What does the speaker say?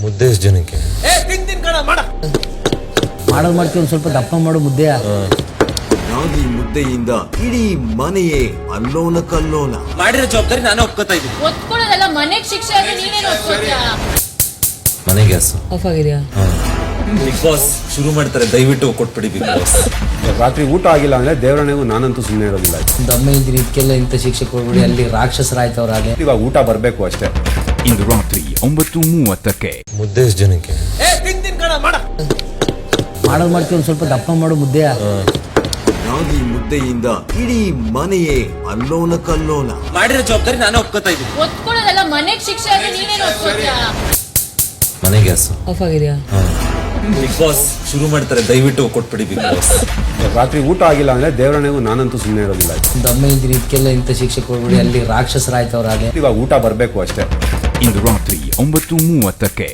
ಮುದ್ದೆ ಎಷ್ಟು ಜನಕ್ಕೆ? ಮಾಡೋದು ಮಾಡ್ತೀವಿ, ಒಂದು ಸ್ವಲ್ಪ ದಪ್ಪ ಮಾಡು ಮುದ್ದೆಯ. ರಾಗಿ ಮುದ್ದೆಯಿಂದ ಇಡೀ ಮನೆಯೇ ಅಲ್ಲೋಲ ಕಲ್ಲೋಲ. ಮಾಡಿರೋ ಜವಾಬ್ದಾರಿ ನಾನು ಒಪ್ಕೋತಾ ಇದ್ದೀನಿ. ಒತ್ಕೊಳ್ಳೋದಲ್ಲ, ಮನೆಗ್ ಶಿಕ್ಷೆ ಆದ್ರೆ ನೀನೇನು ಒತ್ಕೊಳ್ತೀಯಾ? ಮನೆ ಗ್ಯಾಸ್ ಆಫ್ ಆಗಿದೆಯಾ? ಬಿಗ್ ಬಾಸ್ ಶುರು ಮಾಡ್ತಾರೆ, ದಯವಿಟ್ಟು ಕೊಟ್ಬಿಡಿ ಬಿಗ್ ಬಾಸ್. ರಾತ್ರಿ ಊಟ ಆಗಿಲ್ಲ ಅಂದ್ರೆ ದೇವರಣೆಗೂ ನಾನಂತೂ ಸುಮ್ಮನೆ ಇರೋದಿಲ್ಲ. ದಮ್ಮ ಇದ್ರಿ ಇದಕ್ಕೆಲ್ಲ ಇಂಥ ಶಿಕ್ಷೆ ಕೊಡ್ಬಿಡಿ, ಅಲ್ಲಿ ರಾಕ್ಷಸರಾಯ್ತವ್ರ ಅದೇ. ಇವಾಗ ಊಟ ಬರಬೇಕು ಅಷ್ಟೇ. ಇಂದು ರಾತ್ರಿ 9:30ಕ್ಕೆ. ಮುದ್ದೆ ಎಷ್ಟು ಜನಕ್ಕೆ? ಮಾಡೋದು ಮಾಡ್ತೀವಿ, ಒಂದು ಸ್ವಲ್ಪ ದಪ್ಪ ಮಾಡು ಮುದ್ದೆಯ. ರಾಗಿ ಮುದ್ದೆಯಿಂದ ಇಡೀ ಮನೆಯೇ ಅಲ್ಲೋಲ ಕಲ್ಲೋಲ. ಮಾಡಿರೋ ಜವಾಬ್ದಾರಿ ನಾನು ಒಪ್ಕೋತಾ ಇದ್ದೀನಿ. ಒತ್ಕೊಳ್ಳೋದಲ್ಲ, ಮನೆಗ್ ಶಿಕ್ಷೆ ಆದ್ರೆ ನೀನೇನು ಒತ್ಕೊಳ್ತೀಯಾ? ಮನೆ ಗ್ಯಾಸ್ ಆಫ್ ಆಗಿದೆಯಾ? ಬಿಗ್ ಬಾಸ್ ಶುರು ಮಾಡ್ತಾರೆ, ದಯವಿಟ್ಟು ಕೊಟ್ಬಿಡಿ ಬಿಗ್ ಬಾಸ್. ರಾತ್ರಿ ಊಟ ಆಗಿಲ್ಲ ಅಂದ್ರೆ ದೇವರಣೆಗೂ ನಾನಂತೂ ಸುಮ್ಮನೆ ಇರೋದಿಲ್ಲ. ದಮ್ಮ ಇದ್ರಿ ಇದಕ್ಕೆಲ್ಲ ಇಂಥ ಶಿಕ್ಷೆ ಕೊಡ್ಬಿಡಿ, ಅಲ್ಲಿ ರಾಕ್ಷಸರಾಯ್ತವ್ರ ಅದೇ. ಇವಾಗ ಊಟ ಬರಬೇಕು ಅಷ್ಟೇ. ಇಂದು ರಾತ್ರಿ 9:30ಕ್ಕೆ.